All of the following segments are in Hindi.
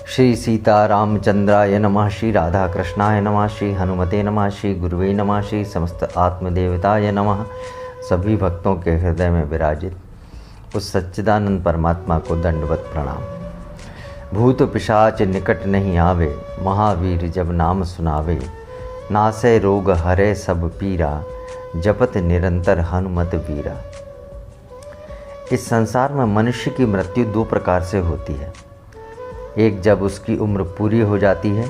श्री सीता रामचंद्राय नमः, श्री राधा कृष्णाय नमः, श्री हनुमते नमः, श्री गुरुवे नमः, श्री समस्त आत्मदेवताय नमः। सभी भक्तों के हृदय में विराजित उस सच्चिदानंद परमात्मा को दंडवत प्रणाम। भूत पिशाच निकट नहीं आवे, महावीर जब नाम सुनावे। नासै रोग हरे सब पीरा, जपत निरंतर हनुमत वीरा। इस संसार में मनुष्य की मृत्यु दो प्रकार से होती है। एक जब उसकी उम्र पूरी हो जाती है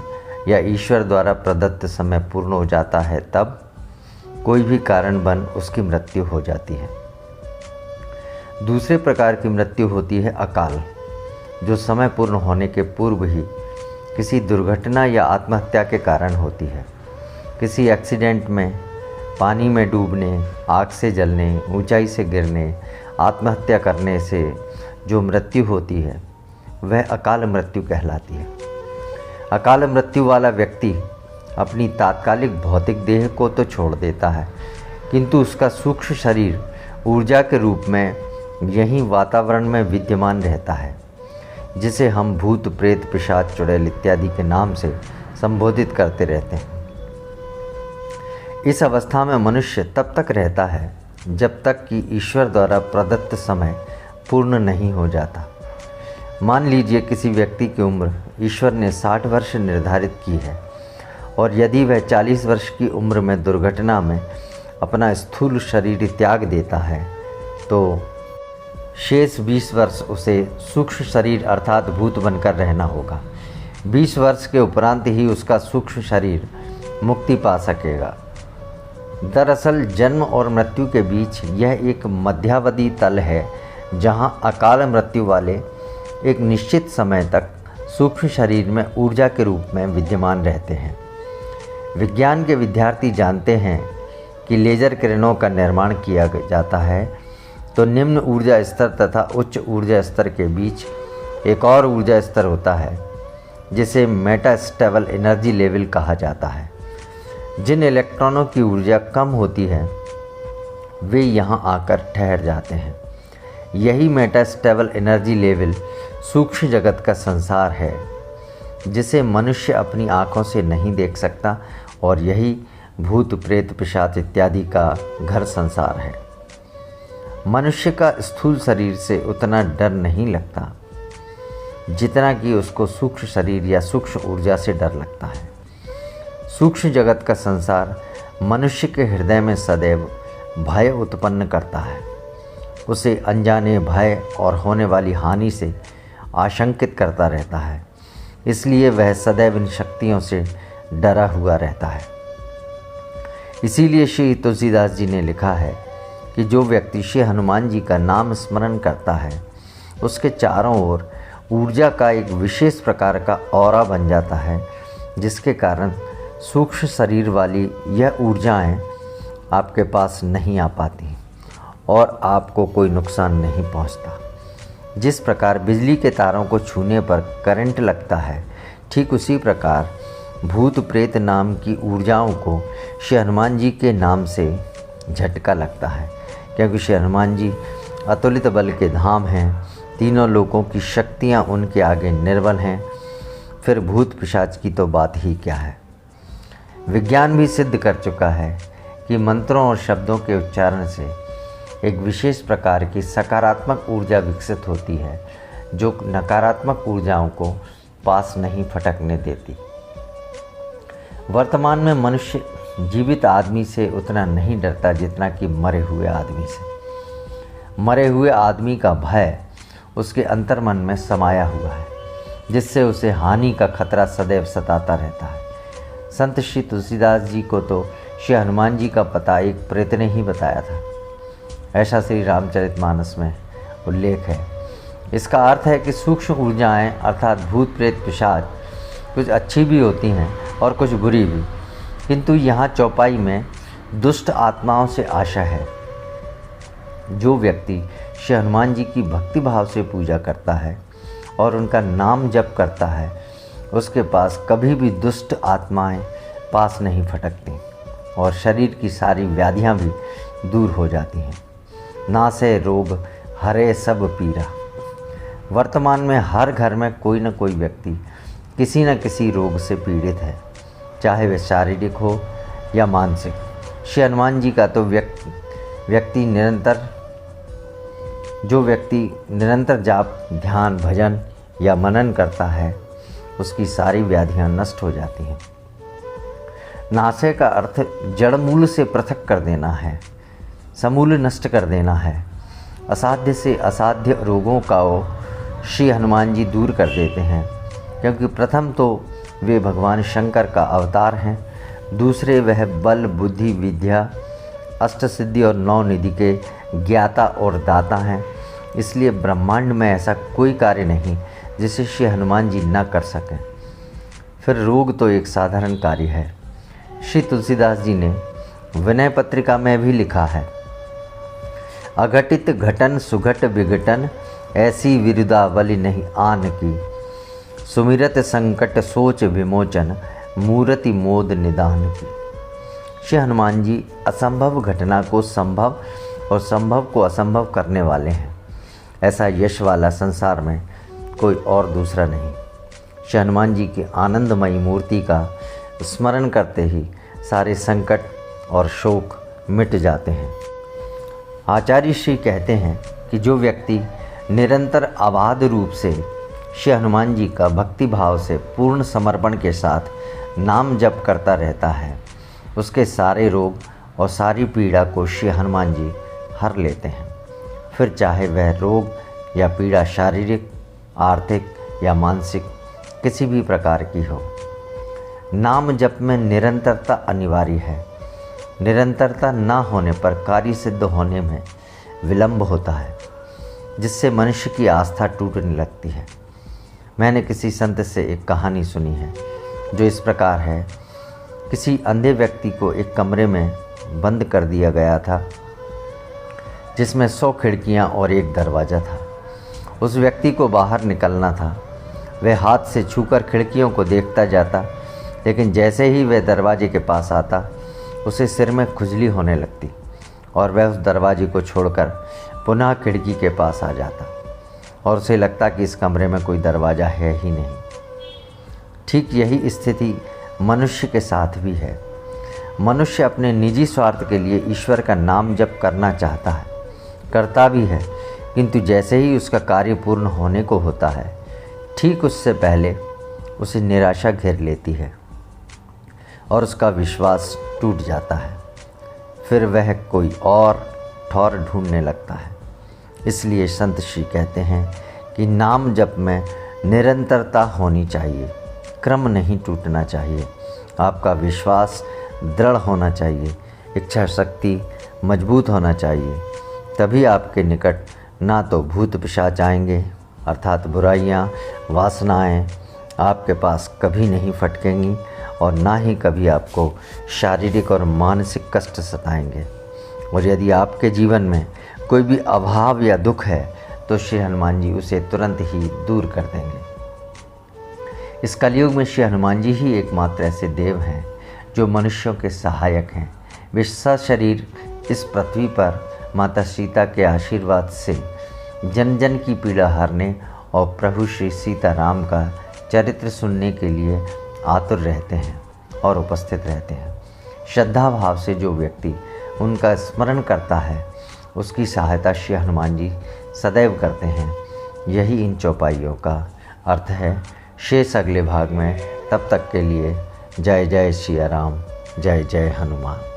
या ईश्वर द्वारा प्रदत्त समय पूर्ण हो जाता है, तब कोई भी कारण बन उसकी मृत्यु हो जाती है। दूसरे प्रकार की मृत्यु होती है अकाल, जो समय पूर्ण होने के पूर्व ही किसी दुर्घटना या आत्महत्या के कारण होती है। किसी एक्सीडेंट में, पानी में डूबने, आग से जलने, ऊंचाई से गिरने, आत्महत्या करने से जो मृत्यु होती है वह अकाल मृत्यु कहलाती है। अकाल मृत्यु वाला व्यक्ति अपनी तात्कालिक भौतिक देह को तो छोड़ देता है, किंतु उसका सूक्ष्म शरीर ऊर्जा के रूप में यहीं वातावरण में विद्यमान रहता है, जिसे हम भूत प्रेत पिशाच चुड़ैल इत्यादि के नाम से संबोधित करते रहते हैं। इस अवस्था में मनुष्य तब तक रहता है जब तक कि ईश्वर द्वारा प्रदत्त समय पूर्ण नहीं हो जाता। मान लीजिए किसी व्यक्ति की उम्र ईश्वर ने 60 वर्ष निर्धारित की है और यदि वह 40 वर्ष की उम्र में दुर्घटना में अपना स्थूल शरीर त्याग देता है, तो शेष 20 वर्ष उसे सूक्ष्म शरीर अर्थात भूत बनकर रहना होगा। 20 वर्ष के उपरांत ही उसका सूक्ष्म शरीर मुक्ति पा सकेगा। दरअसल जन्म और मृत्यु के बीच यह एक मध्यावधि तल है, जहां अकाल मृत्यु वाले एक निश्चित समय तक सूक्ष्म शरीर में ऊर्जा के रूप में विद्यमान रहते हैं। विज्ञान के विद्यार्थी जानते हैं कि लेज़र किरणों का निर्माण किया जाता है तो निम्न ऊर्जा स्तर तथा उच्च ऊर्जा स्तर के बीच एक और ऊर्जा स्तर होता है, जिसे मेटास्टेबल एनर्जी लेवल कहा जाता है। जिन इलेक्ट्रॉनों की ऊर्जा कम होती है वे यहाँ आकर ठहर जाते हैं। यही मेटास्टेबल एनर्जी लेवल सूक्ष्म जगत का संसार है, जिसे मनुष्य अपनी आँखों से नहीं देख सकता, और यही भूत प्रेत पिशाच इत्यादि का घर संसार है। मनुष्य का स्थूल शरीर से उतना डर नहीं लगता जितना कि उसको सूक्ष्म शरीर या सूक्ष्म ऊर्जा से डर लगता है। सूक्ष्म जगत का संसार मनुष्य के हृदय में सदैव भय उत्पन्न करता है। उसे अनजाने भय और होने वाली हानि से आशंकित करता रहता है, इसलिए वह सदैव इन शक्तियों से डरा हुआ रहता है। इसीलिए श्री तुलसीदास जी ने लिखा है कि जो व्यक्ति श्री हनुमान जी का नाम स्मरण करता है, उसके चारों ओर ऊर्जा का एक विशेष प्रकार का ऑरा बन जाता है, जिसके कारण सूक्ष्म शरीर वाली यह ऊर्जाएं आपके पास नहीं आ पाती और आपको कोई नुकसान नहीं पहुंचता। जिस प्रकार बिजली के तारों को छूने पर करंट लगता है, ठीक उसी प्रकार भूत प्रेत नाम की ऊर्जाओं को श्री हनुमान जी के नाम से झटका लगता है, क्योंकि श्री हनुमान जी अतुलित बल के धाम हैं। तीनों लोकों की शक्तियाँ उनके आगे निर्बल हैं, फिर भूत पिशाच की तो बात ही क्या है। विज्ञान भी सिद्ध कर चुका है कि मंत्रों और शब्दों के उच्चारण से एक विशेष प्रकार की सकारात्मक ऊर्जा विकसित होती है, जो नकारात्मक ऊर्जाओं को पास नहीं फटकने देती। वर्तमान में मनुष्य जीवित आदमी से उतना नहीं डरता जितना कि मरे हुए आदमी से। मरे हुए आदमी का भय उसके अंतर्मन में समाया हुआ है, जिससे उसे हानि का खतरा सदैव सताता रहता है। संत श्री तुलसीदास जी को तो श्री हनुमान जी का पता एक प्रेत ने ही बताया था, ऐसा श्री रामचरितमानस में उल्लेख है। इसका अर्थ है कि सूक्ष्म ऊर्जाएं अर्थात भूत प्रेत पिशाच कुछ अच्छी भी होती हैं और कुछ बुरी भी, किंतु यहाँ चौपाई में दुष्ट आत्माओं से आशा है। जो व्यक्ति श्री हनुमान जी की भक्ति भाव से पूजा करता है और उनका नाम जप करता है, उसके पास कभी भी दुष्ट आत्माएं पास नहीं फटकती और शरीर की सारी व्याधियां भी दूर हो जाती हैं। नासै रोग हरे सब पीरा। वर्तमान में हर घर में कोई न कोई व्यक्ति किसी न किसी रोग से पीड़ित है, चाहे वह शारीरिक हो या मानसिक। श्री हनुमान जी का तो व्यक्ति निरंतर जाप, ध्यान, भजन या मनन करता है, उसकी सारी व्याधियां नष्ट हो जाती हैं। नाशय का अर्थ जड़ मूल से पृथक कर देना है, समूल नष्ट कर देना है। असाध्य से असाध्य रोगों का वो श्री हनुमान जी दूर कर देते हैं, क्योंकि प्रथम तो वे भगवान शंकर का अवतार हैं, दूसरे वह बल, बुद्धि, विद्या, अष्टसिद्धि और 9 निधि के ज्ञाता और दाता हैं। इसलिए ब्रह्मांड में ऐसा कोई कार्य नहीं जिसे श्री हनुमान जी न कर सकें। फिर रोग तो एक साधारण कार्य है। श्री तुलसीदास जी ने विनय पत्रिका में भी लिखा है, अघटित घटन सुघट विघटन, ऐसी विरुदावली नहीं आन की, सुमिरत संकट सोच विमोचन, मूर्ति मोद निदान की। श्री हनुमान जी असंभव घटना को संभव और संभव को असंभव करने वाले हैं। ऐसा यश वाला संसार में कोई और दूसरा नहीं। श्री हनुमान जी की आनंदमयी मूर्ति का स्मरण करते ही सारे संकट और शोक मिट जाते हैं। आचार्य श्री कहते हैं कि जो व्यक्ति निरंतर अबाध रूप से श्री हनुमान जी का भक्ति भाव से पूर्ण समर्पण के साथ नाम जप करता रहता है, उसके सारे रोग और सारी पीड़ा को श्री हनुमान जी हर लेते हैं। फिर चाहे वह रोग या पीड़ा शारीरिक, आर्थिक या मानसिक किसी भी प्रकार की हो। नाम जप में निरंतरता अनिवार्य है। निरंतरता न होने पर कार्य सिद्ध होने में विलंब होता है, जिससे मनुष्य की आस्था टूटने लगती है। मैंने किसी संत से एक कहानी सुनी है जो इस प्रकार है। किसी अंधे व्यक्ति को एक कमरे में बंद कर दिया गया था, जिसमें 100 खिड़कियां और एक दरवाज़ा था। उस व्यक्ति को बाहर निकलना था। वह हाथ से छूकर खिड़कियों को देखता जाता, लेकिन जैसे ही वह दरवाजे के पास आता, उसे सिर में खुजली होने लगती और वह उस दरवाजे को छोड़कर पुनः खिड़की के पास आ जाता और उसे लगता कि इस कमरे में कोई दरवाज़ा है ही नहीं। ठीक यही स्थिति मनुष्य के साथ भी है। मनुष्य अपने निजी स्वार्थ के लिए ईश्वर का नाम जप करना चाहता है, करता भी है, किंतु जैसे ही उसका कार्य पूर्ण होने को होता है, ठीक उससे पहले उसे निराशा घेर लेती है और उसका विश्वास टूट जाता है। फिर वह कोई और ठौर ढूंढने लगता है। इसलिए संत श्री कहते हैं कि नाम जप में निरंतरता होनी चाहिए, क्रम नहीं टूटना चाहिए। आपका विश्वास दृढ़ होना चाहिए, इच्छा शक्ति मजबूत होना चाहिए। तभी आपके निकट ना तो भूत पिशाच आएंगे, अर्थात बुराइयाँ, वासनाएं आपके पास कभी नहीं फटकेंगी और ना ही कभी आपको शारीरिक और मानसिक कष्ट सताएंगे। और यदि आपके जीवन में कोई भी अभाव या दुख है तो श्री हनुमान जी उसे तुरंत ही दूर कर देंगे। इस कलयुग में श्री हनुमान जी ही एकमात्र ऐसे देव हैं जो मनुष्यों के सहायक हैं। वे सशरीर इस पृथ्वी पर माता सीता के आशीर्वाद से जन जन की पीड़ा हरने और प्रभु श्री सीताराम का चरित्र सुनने के लिए आतुर रहते हैं और उपस्थित रहते हैं। श्रद्धा भाव से जो व्यक्ति उनका स्मरण करता है, उसकी सहायता श्री हनुमान जी सदैव करते हैं। यही इन चौपाइयों का अर्थ है। शेष अगले भाग में। तब तक के लिए जय जय सिया राम, जय जय हनुमान।